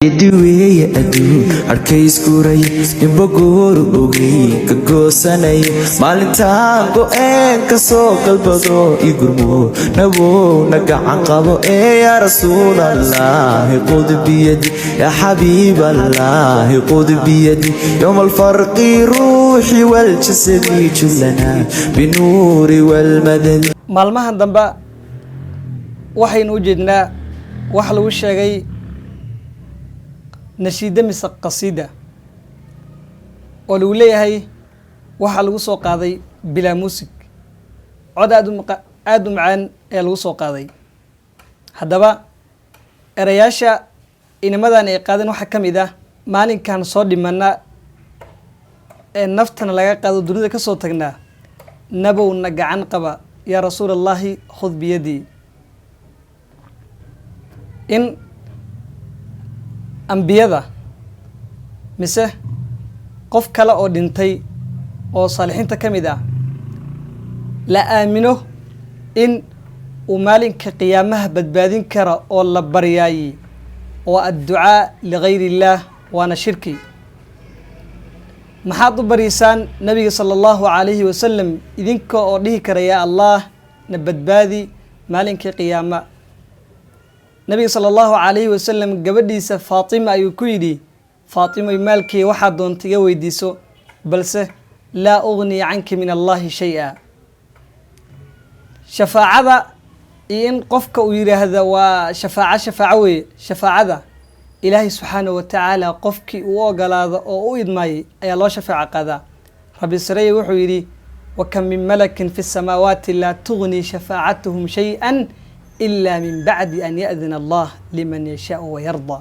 Duweye adduun arkayskuraye inbagoor ogey ka goosanay maalintaan go'een ka soo galbado igurmo nabow nagacan qabo yaa rasuulallah qud biyadi yaa xabiiballah qud biyadi yawm alfarqi ruuxi wal jasadi jullana binuuri wal madadi maalmahan dambe waxaynu u jeednaa wax lagu sheegay nashiida mise qasiida oo lagu leeyahay waxa lagu soo qaaday bilaa muusig cod aad u macaan ee lagu soo qaaday haddaba erayaasha inimadan ay qaadeen waxaa ka mid ah maalinkan soo dhimana ee naftana laga qaado dunida ka soo tagnaa nabowna gacan qaba yaa rasuulallahi khud biyadii in ambiyada mise qof kale oo dhintay oo saalixiinta ka mid ah la aamino in uu maalinka qiyaamaha badbaadin kara oo la baryaayey oo adducaa ligayri illaah waana shirki maxaad u baryaysaan nabiga sala allahu calayhi wasalam idinka oo dhihi kara yaa allah na badbaadi maalinkii qiyaama nabiga sala allahu calayhi wasalam gabadhiisa faatima ayuu ku yidhi faatimoy maalkii waxaad doonta iga weydiiso balse laa ugnii canki min allahi shay-a shafaacada iyo in qofka uu yidhaahda waa shafaaco weeye shafaacada ilaahay subxaanahu watacaala qofkii uu ogolaado oo u idmaayay ayaa loo shafaaco qaadaa rabbi sareye wuxuu yidhi wakam min malakin fi samaawaati laa tugnii shafaacatuhum shay-an إلا من بعد أن يأذن الله لمن يشاء ويرضى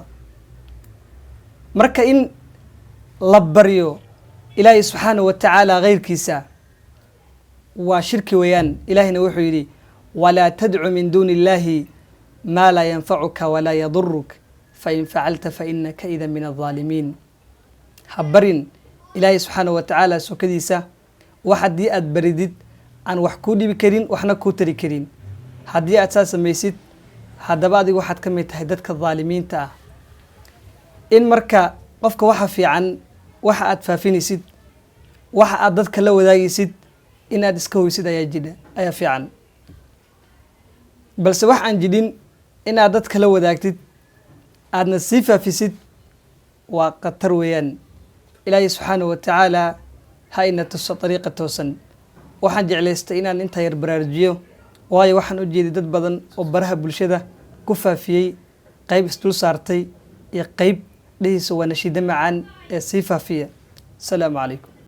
marka in la baryo ilaahay subxaanahu watacaala keyrkiisa waa shirki weeyaan ilaahayna wuxuu yidhi walaa tadcu min duuni illaahi maa laa yanfacuka walaa yaduruk fain facalta fainaka ida min alظaalimiin ha barin ilaahay subxaanahu watacaala sokadiisa wax haddii aad baridid aan wax kuu dhibi karin waxna kuu tari karin haddii aad saa samaysid haddaba adigu waxaad ka mid tahay dadka dhaalimiinta ah in marka qofka waxa fiican waxa aad faafinaysid waxa aad dadka la wadaagaysid in aad iska hoysid ayaa fiican balse wax aan jidhin in aad dadka la wadaagtid aadna sii faafisid waa khatar weeyaan ilaahay subxaanahu watacaala ha ina tuso dariiqa toosan waxaan jeclaystay inaan intaa yar baraarujiyo waayo waxaan u jeeday dad badan oo baraha bulshada ku faafiyey qayb isdul saartay iyo qayb dhihiisa waa nashiida macaan ee sii faafiya asalaamu calaykum